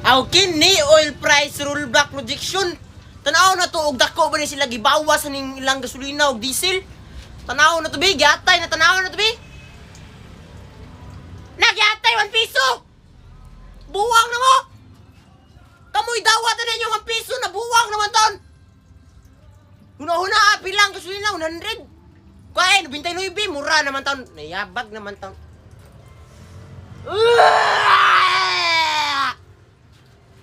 Aw kini oil price rollback projection. Tanaw na to og dako ba ni sila gibawas ning ilang gasolina og diesel? Tanaw na to bi, giatay na tanaw na to bi. Nagyatay 1 piso. Buwang na mo. Kamoy dawat na ninyo 1 piso na buwang naman ton. Huna-huna pilang gasolina 100. Kuain 99 mura naman ton. Nayabag naman ton.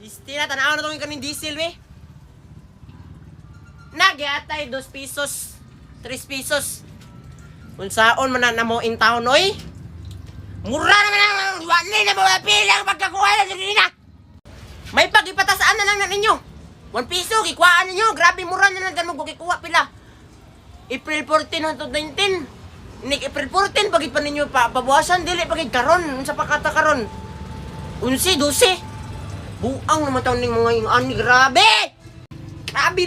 Istira, tanaw na itong kaning diesel, we. Nagyatay 2 pesos, 3 pesos. Kung saon man na mo in town, oy. Mura naman ang wali na mga pilang pagkakuha na sila. May pagipatasaan na lang na ninyo. 1 piso, kikuhaan ninyo. Grabe, mura na lang ganun kung kikuha pila. April 14 hangtod 19. Nik April 14 pagit pa ninyo pabawasan dili pagit karon sa pakata karon 11 12 buang naman taon ning mga ani grabe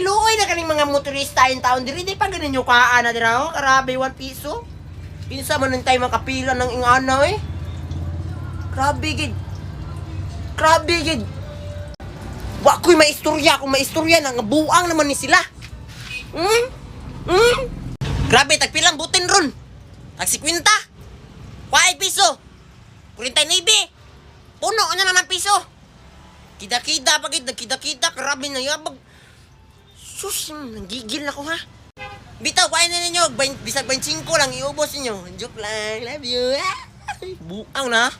luoy na kaning mga motorista in town diri di pa ganinyo kaan na dira oh grabe 1 piso kinsa man tay makapila ng ingana eh grabe gid wa koy maistorya kung maistorya na nga buang naman ni sila grabe tagpilang butin ron tag 50 5 piso 49 puno na naman piso kida-kida pagid nagkida-kida grabe na yabag sus nanggigil ako ha bitaw kain na ninyo bisag 25 lang iubos ninyo joke lang love you buang na